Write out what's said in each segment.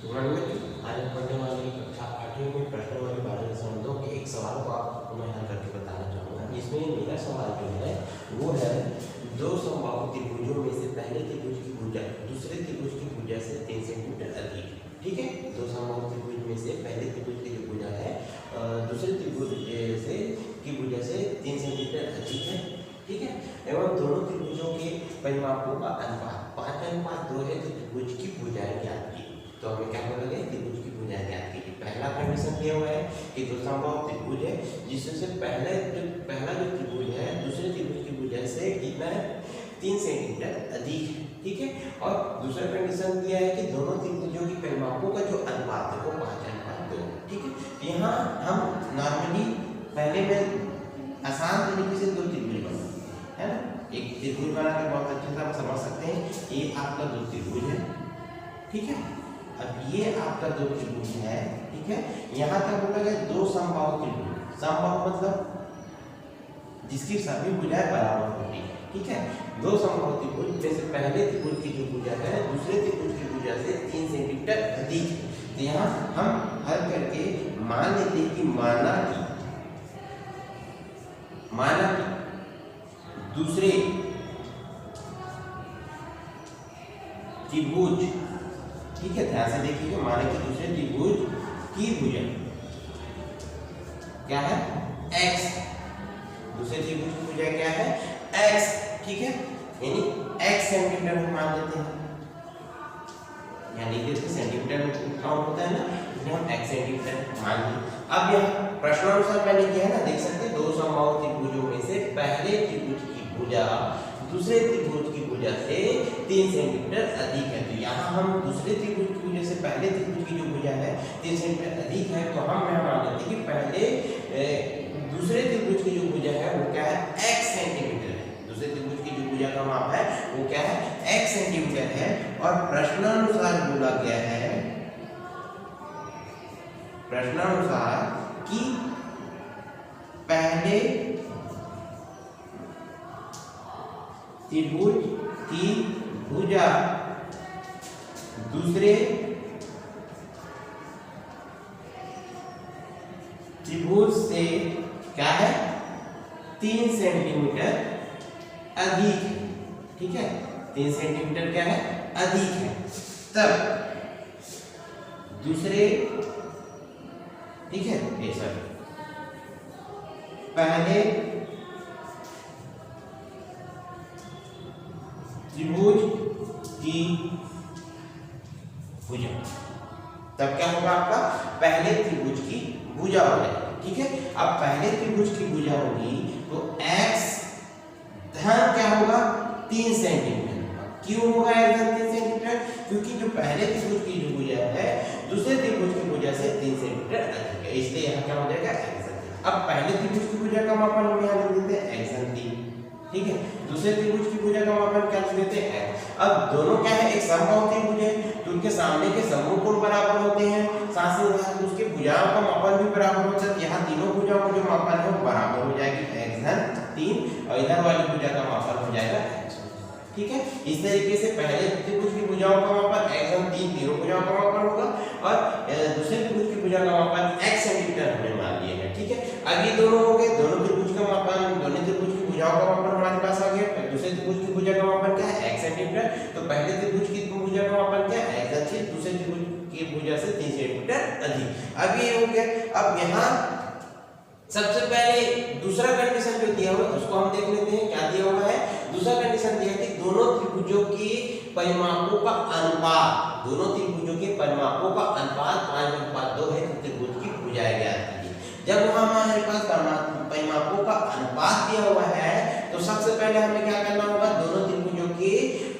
आज हम पढ़ने वाली कक्षा 8वीं में प्रश्न वाली 12.2 के एक सवाल को आपको मैं हल करके बताना चाहूँगा। इसमें मेरा सवाल जो है वो है दो समबाहु त्रिभुजों में से पहले त्रिभुज की भुजा दूसरे त्रिभुज की भुजा से 3 सेंटीमीटर अधिक है। ठीक है, दो समबाहु त्रिभुज में से पहले त्रिभुज की जो भुजा है दूसरे त्रिभुज से की भुजा से 3 सेंटीमीटर अधिक है। ठीक है, एवं दोनों त्रिभुजों के परिमापों का अनुपात 5:2 है। तो त्रिभुज की भुजाएं ज्ञात की। तो हमें क्या बोलोगे, त्रिभुज की भुजाएं ज्ञात कीजिए। पहला कंडीशन दिया हुआ है कि दो समबाहु त्रिभुज है जिसमें पहला जो त्रिभुज है दूसरे त्रिभुज की भुजा से कितना है, 3 सेंटीमीटर अधिक है। ठीक है, और दूसरा कंडीशन दिया है कि दोनों त्रिभुजों की परिमापों का जो अनुपात है वो 5:2। ठीक है, तो यहाँ हम नॉर्मली पहले में आसान तरीके से दो त्रिभुज बनाते है ना। एक त्रिभुज बना के बहुत अच्छे से आप समझ सकते हैं। ये आपका दो त्रिभुज है। ठीक है, अब ये आपका दो त्रिभुज है। ठीक है, यहाँ तक बोला गया दो समबाहु त्रिभुज। समबाहु मतलब जिसकी सभी भुजाएं बराबर होती है। ठीक है, दो समबाहु त्रिभुज जैसे पहले त्रिभुज की जो भुजा है दूसरे त्रिभुज की भुजा से 3 सेंटीमीटर अधिक है। तो यहाँ हम हल करके मान लेते हैं कि माना कि दूसरे त्रिभुज, ठीक है ध्यान से देखिएगा, माने कि दूसरे त्रिभुज की भुजा क्या है, x। दूसरे त्रिभुज की भुजा क्या है, x। ठीक है, यानी x सेंटीमीटर में मान लेते हैं, यहाँ लिख देते हैं सेंटीमीटर में काउंट होता है ना, इसलिए हम x सेंटीमीटर मान लिए। अब यह प्रश्नानुसार मैंने किया है ना, देख सकते हैं दो समबाहु त्रिभुजों में से पहले त्रिभुज की भुजा दूसरे त्रिभुज की भुजा से 3 सेंटीमीटर अधिक है। तो यहाँ हम दूसरे त्रिभुज की भुजा से पहले त्रिभुज की जो भुजा है 3 सेंटीमीटर अधिक है। तो हम यहाँ मान लेते हैं कि पहले दूसरे त्रिभुज की जो भुजा है वो क्या है, x सेंटीमीटर है। दूसरे त्रिभुज की जो भुजा का माप है वो क्या है, x सेंटीमीटर है। और प्रश्नानुसार बोला गया है, प्रश्नानुसार कि पहले त्रिभुज की भुजा दूसरे त्रिभुज से क्या है, 3 सेंटीमीटर अधिक है। ठीक है, 3 सेंटीमीटर क्या है, अधिक है। तब दूसरे, ठीक है सर, पहले त्रिभुज की भुजा, तब क्या होगा आपका, पहले त्रिभुज की भुजा हो जाएगी। ठीक है, अब पहले त्रिभुज की भुजा होगी तो x धन क्या होगा, 3 सेंटीमीटर। क्यों होगा x धन 3 सेंटीमीटर, क्योंकि जो पहले त्रिभुज की जो भुजा है दूसरे त्रिभुज की भुजा से 3 सेंटीमीटर अधिक है, इसलिए यहाँ क्या हो जाएगा, x धन 3। अब पहले त्रिभुज की भुजा का मापन हम यहाँ लिख देते हैं x धन 3। ठीक है, दूसरे त्रिभुज की भुजा का मापन क्या लिख देते हैं x। अब दोनों क्या है, एक समबाहु त्रिभुज है तो उनके सामने के समूह कोण बराबर होते हैं, साथ ही साथ उसके भुजाओं का मापन भी बराबर होता है। यहाँ तीनों भुजाओं का जो मापन है वो बराबर हो जाएगी, x धन 3, और इधर वाली भुजा का मापन हो जाएगा x। ठीक है, इस तरीके से पहले त्रिभुज की भुजाओं का मापन x धन 3 तीनों भुजाओं का मापन होगा, और दूसरे त्रिभुज की भुजा का मापन x सेंटीमीटर हमने मान लिया है। ठीक है, अब ये दोनों हो गए, दोनों त्रिभुज का मापन, दोनों त्रिभुज की भुजाओं का मापन हमारे पास आ गया। दूसरे त्रिभुज की भुजा का मापन क्या है, x सेंटीमीटर। तो पहले त्रिभुज की भुजा का मापन क्या है, x धन 3, दूसरे त्रिभुज की भुजा से 3 सेंटीमीटर अधिक। अब ये हो गया। अब यहाँ सबसे पहले दूसरा कंडीशन जो दिया हुआ है उसको हम देख लेते हैं, क्या दिया हुआ है। दूसरा कंडीशन दिया है कि दोनों त्रिभुजों के परिमापों का अनुपात, दोनों त्रिभुजों के परिमापों का अनुपात 5:2 है। तो त्रिभुज की भुजाएं ज्ञात कीजिए। जब हमारे पास परिमापों का अनुपात दिया हुआ है तो सबसे पहले हमें क्या करना होगा, दोनों त्रिभुजों के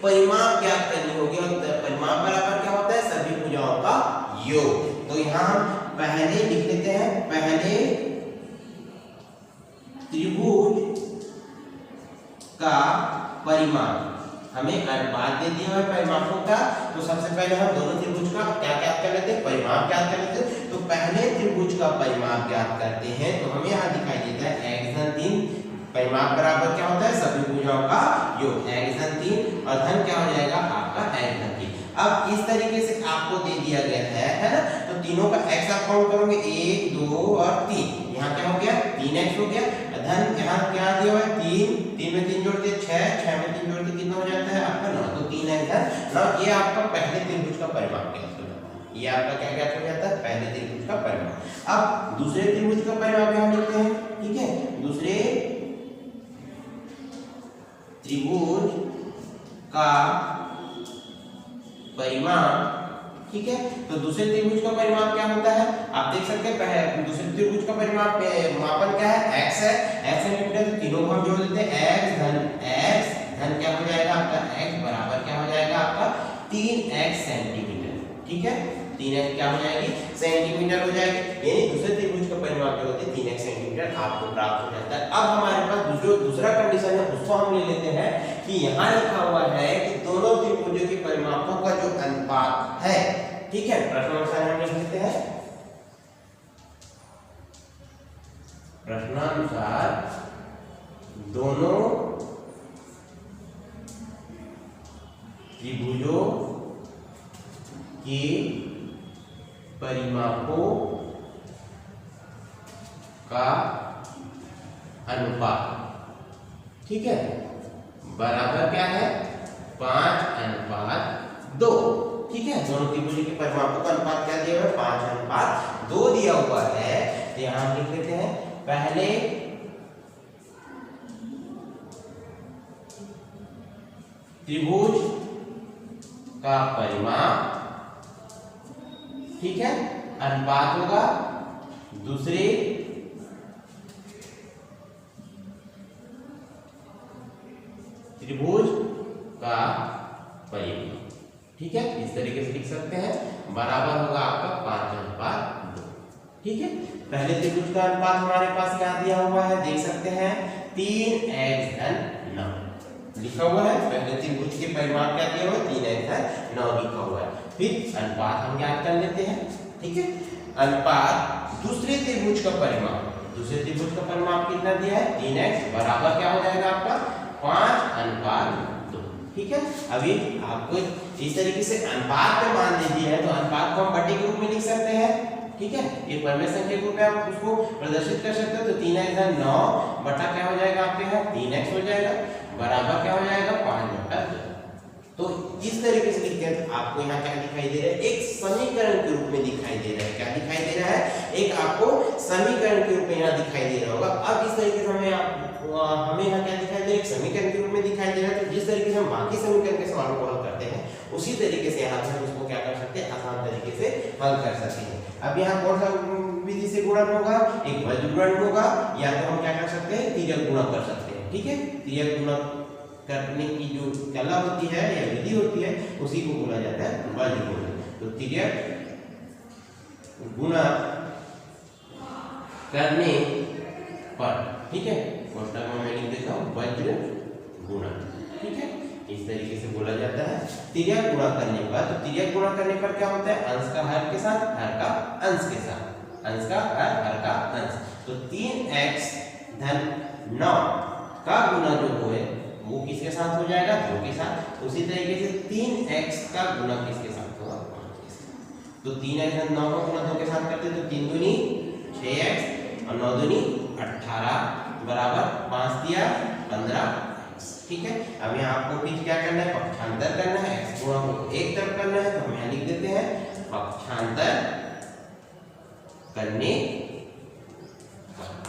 परिमाप ज्ञात करनी होगी, और परिमाप बराबर क्या होता है, सभी भुजाओं का योग। तो यहाँ हम पहले लिख लेते हैं, पहले त्रिभुज का परिमाप, हमें अनुपात दे दिया है परिमापों का। तो सबसे पहले हम दोनों त्रिभुज का क्या ज्ञात कर लेते हैं, परिमाप ज्ञात कर लेते हैं। तो पहले त्रिभुज का परिमाप ज्ञात करते हैं, तो हमें यहाँ दिखाई देता है x धन 3, परिमाप बराबर क्या होता है, सभी भुजाओं का योग, x धन 3, और धन क्या हो जाएगा आपका x धन 3। अब इस तरीके से आपको दे दिया गया है ना, तो तीनों का x आप काउंट करोगे 1 2 और 3, यहाँ क्या हो गया 3x हो गया, धन यहाँ क्या दिया हुआ है 3, 3 में 3 जोड़ते 6, 6 में 3 जोड़ते कितना हो जाता है आपका 9, तो 3x है ना। ये आपका पहले त्रिभुज का परिमाप ज्ञात हो जाता है, ये आपका क्या ज्ञात हो जाता है पहले त्रिभुज का परिमाप। अब दूसरे त्रिभुज का परिमाप यहाँ लिखते हैं, ठीक है, दूसरे त्रिभुज का परिमाप, ठीक है, तो दूसरे त्रिभुज का परिमाप क्या होता है आप देख सकते हैं, दूसरे त्रिभुज का परिमाप मापन क्या है x है, x सेंटीमीटर, तो तीनों को हम जोड़ देते हैं x धन क्या हो जाएगा आपका x बराबर क्या हो जाएगा आपका 3x सेंटीमीटर, ठीक है, 3x क्या हो जाएगी सेंटीमीटर हो जाएगी, यानी दूसरे त्रिभुज का परिमाप जो होती है 3x सेंटीमीटर आपको प्राप्त हो जाता है। अब हमारे पास दूसरा कंडीशन है, उसको हम ले लेते हैं कि यहाँ लिखा हुआ है कि दोनों त्रिभुजों के परिमापों का जो अनुपात है, ठीक है, प्रश्नानुसार हम लिख लेते हैं, प्रश्नानुसार दोनों त्रिभुजों के परिमापों का अनुपात, ठीक है, बराबर क्या है 5:2, ठीक है, दोनों त्रिभुजों के परिमापों का अनुपात क्या दिया हुआ है 5:2 दिया हुआ है। तो यहां हम लिख लेते हैं पहले त्रिभुज का परिमाप, ठीक है, अनुपात होगा दूसरे त्रिभुज का परिमाप, ठीक है, इस तरीके से लिख सकते हैं, बराबर होगा आपका 5:2, ठीक है। पहले त्रिभुज का अनुपात हमारे पास क्या दिया हुआ है देख सकते हैं 3x धन 9 लिखा हुआ है, पहले त्रिभुज के परिमाप क्या दिया हुआ है 3x धन 9 लिखा हुआ है। फिर अनुपात हम ज्ञात कर लेते हैं, ठीक है, अनुपात दूसरे त्रिभुज का परिमाप, दूसरे त्रिभुज का परिमाप कितना दिया है 3x बराबर क्या हो जाएगा आपका 5:2, ठीक है। अभी आपको इस तरीके से अनुपात पे मान दे दिया है, तो अनुपात को हम बटे के रूप में लिख सकते हैं, ठीक है, ये परिमेय संख्या के रूप में आप उसको प्रदर्शित कर सकते हो, तो 3x धन 9 बटा क्या हो जाएगा आपके यहाँ 3x हो जाएगा, बराबर क्या हो जाएगा 5/2। तो इस तरीके से लिखते हैं, आपको यहाँ क्या दिखाई दे रहा है एक समीकरण के रूप में दिखाई दे रहा है, क्या दिखाई दे रहा है एक आपको समीकरण के रूप में यहाँ दिखाई दे रहा होगा। अब इस तरीके से हमें यहाँ क्या दिखाई दे रहा है एक समीकरण के रूप में दिखाई दे रहा है, तो जिस तरीके से हम बाकी समीकरण के सवालों को हल करते हैं उसी तरीके से यहाँ से उसको क्या कर सकते हैं आसान तरीके से हल कर सकते हैं। अब यहाँ कौन सा विधि से गुणन होगा, एक वज्र गुणन होगा, या तो हम क्या कर सकते हैं तिर्यक गुणा कर सकते हैं, ठीक है, तिर्यक गुणा करने की जो कला होती है या विधि होती है उसी को बोला जाता है वज्र गुणन। तो तिर्यक गुणा करने पर, ठीक है, कोष्ठक में मैं लिख देता हूँ वज्र गुणन, ठीक है, इस तरीके से बोला जाता है तिर्यक गुणा करने पर। तो तिर्यक गुणा करने पर क्या होता है अंश का हर के साथ हर का अंश के साथ, अंश का हर का अंश, तो 3x धन 9 का गुणा जो है वो किसके साथ हो जाएगा 2 के साथ, उसी तरीके से 3x का गुणा किसके साथ होगा 5 के साथ। तो 3x धन 9 का गुणा 2 के साथ करते तो 3 दूनी 6x और 9 दूनी 18 बराबर 5 दिया 15x, ठीक है। अब यहाँ आपको फिर क्या करना है पक्षांतर करना है, x गुणा को एक तरफ करना है, तो हम यहाँ लिख देते हैं पक्षांतर करने,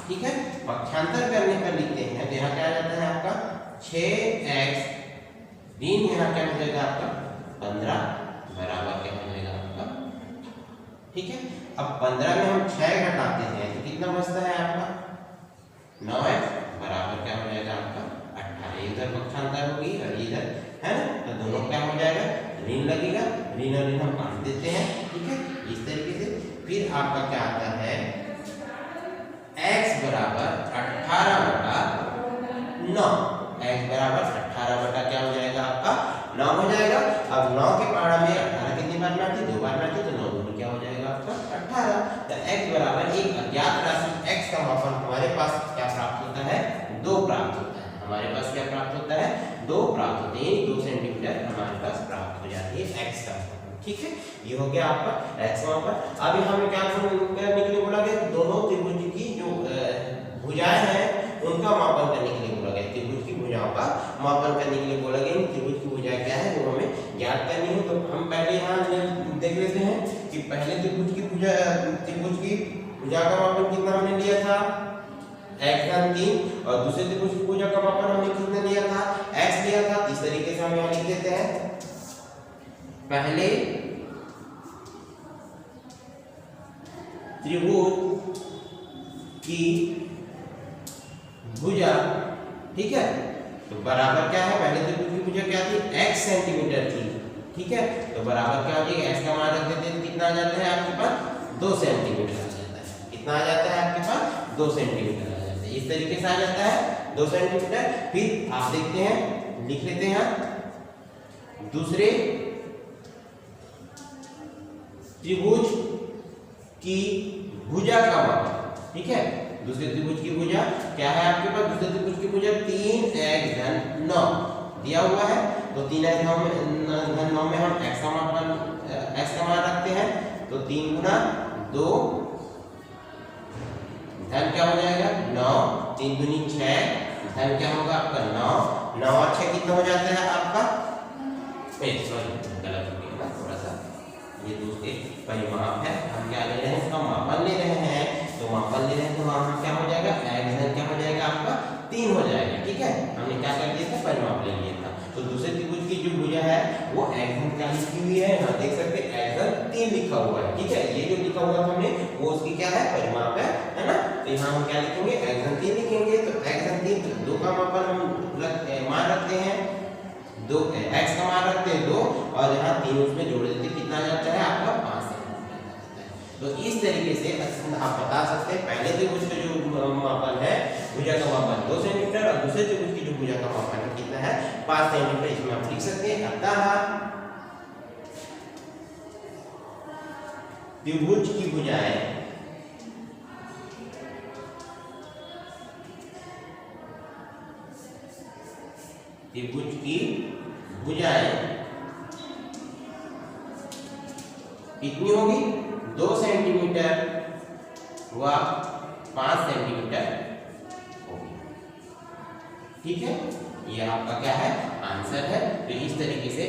ठीक है, पक्षांतर करने पर लिखते हैं तो यहाँ क्या आ जाता है आपका 6x ऋण यहाँ क्या हो जाएगा आपका 15 बराबर क्या हो जाएगा आपका, ठीक है। अब 15 में हम 6 घटाते हैं तो कितना बचता है आपका 9x बराबर क्या हो जाएगा आपका 18, इधर पक्षांतर होगी और इधर है ना, तो दोनों क्या हो जाएगा ऋण लगेगा, ऋण और ऋण हम काट देते हैं, ठीक है, इस तरीके से। फिर आपका क्या आता है x बराबर 18/9, x बराबर 18 क्या हो जाएगा आपका 9 हो जाएगा। अब 9 के पहाड़ा में 18 कितनी बार में आती है 2 बार में आती है, तो 9 दूनी क्या हो जाएगा आपका 18। तो x बराबर एक अज्ञात राशि x का मापन हमारे पास क्या प्राप्त होता है 2 प्राप्त होता है, हमारे पास क्या प्राप्त होता है 2 प्राप्त होते हैं, 2 सेंटीमीटर हमारे पास प्राप्त हो जाती है x एक्स का मापन। ठीक है, ये हो गया आपका एक्स का मापन। अब हमें क्या करने के लिए बोला गया, दोनों त्रिभुज की जो भुजाएं हैं उनका मापन करने के लिए बोला गया, त्रिभुज की भुजाओं का मापन करने के लिए बोला गया। त्रिभुज की भुजाएं क्या है वो हमें ज्ञात करनी है। तो हम पहले यहाँ देख लेते हैं कि पहले त्रिभुज की भुजा का मापन कितना हमने लिया था, x घन 3, और दूसरे त्रिभुज की भुजा का मापन हमने कितना लिया था, x लिया था। इस तरीके से हम यहाँ लिख देते हैं, पहले त्रिभुज की भुजा, ठीक है, तो बराबर क्या है, पहले त्रिभुज की भुजा क्या थी, x सेंटीमीटर थी। ठीक है, तो बराबर क्या हो जाएगा, x का मान रख देते हैं, कितना आ जाता है आपके पास 2 सेंटीमीटर आ जाता है। कितना आ जाता है आपके पास 2 सेंटीमीटर आ जाता है। इस तरीके से आ जाता है 2 सेंटीमीटर। फिर आप देखते हैं, लिख लेते हैं दूसरे त्रिभुज की भुजा का मापन। ठीक है, दूसरे त्रिभुज की भुजा क्या है आपके पास, दूसरे त्रिभुज की भुजा 3x घन 9 दिया हुआ है। तो 3x घन 9 में हम x का मान रखते हैं। तो 3 गुना 2 धन क्या हो जाएगा 9, 3 दूनी 6, धन क्या होगा आपका 9, 9 और 6 कितना हो जाता है आपका, सॉरी गलत हो गया ना थोड़ा सा, ये दूसरे परिमाप है, हम क्या ले रहे हैं, इसका मापन ले रहे हैं। तो मापन ले रहे हैं तो वहां क्या हो जाएगा, x धन क्या हो जाएगा आपका 3 हो जाएगा। ठीक है, हमने क्या कर दिया था, परिमाप ले लिया था। तो दूसरे त्रिभुज की जो भुजा है वो x धन क्या लिखी हुई है, यहाँ देख सकते हैं x धन 3 लिखा हुआ है। ठीक है, ये जो लिखा हुआ था हमने वो उसकी क्या है, परिमाप है ना। तो यहाँ हम क्या लिखेंगे, x धन 3 लिखेंगे। तो x धन 3 2 का मापन हम मान रखते हैं, 2 x का मान रखते हैं 2, और यहाँ 3 उसमें जोड़ देते, कितना आ जाता है आपका 5 सेंटीमीटर आ जाता है। तो इस तरीके से आप बता सकते हैं पहले त्रिभुज का जो मापन है भुजा का मापन 2 सेंटीमीटर, और दूसरे त्रिभुज की जो भुजा का मापन है कितना है 5 सेंटीमीटर। इसमें आप लिख सकते हैं, अतः त्रिभुज की भुजाएं त्रिभुज की भुजाएं कितनी होगी, 2 सेंटीमीटर व 5 सेंटीमीटर होगी। ठीक है, ये आपका क्या है, आंसर है। तो इस तरीके से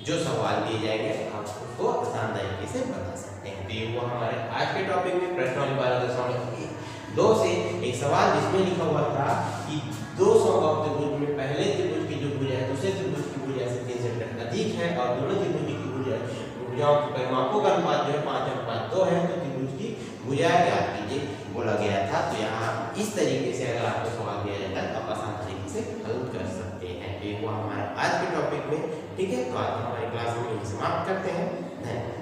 जो सवाल दिए जाएंगे आप उसको आसान तरीके से बता सकते हैं। तो ये वो हमारे आज के टॉपिक में प्रश्न वाली 12.2 से एक सवाल जिसमें लिखा हुआ था कि 2 समबाहु त्रिभुज में पहले त्रिभुज की जो भुजा है दूसरे त्रिभुज की भुजा से 3 सेंटीमीटर अधिक है, और दोनों त्रिभुज की भुजाओं के परिमापों का अनुपात जो है 5:2 है। तो त्रिभुज की भुजा ज्ञात कीजिए बोला गया था। तो यहाँ इस तरीके से अगर आपको सवाल दिया जाता है तो आप आसान तरीके से हल कर सकते हैं। ये वो हमारा आज के टॉपिक में। ठीक है, तो आज हमारी क्लास में समाप्त करते हैं। धन्यवाद।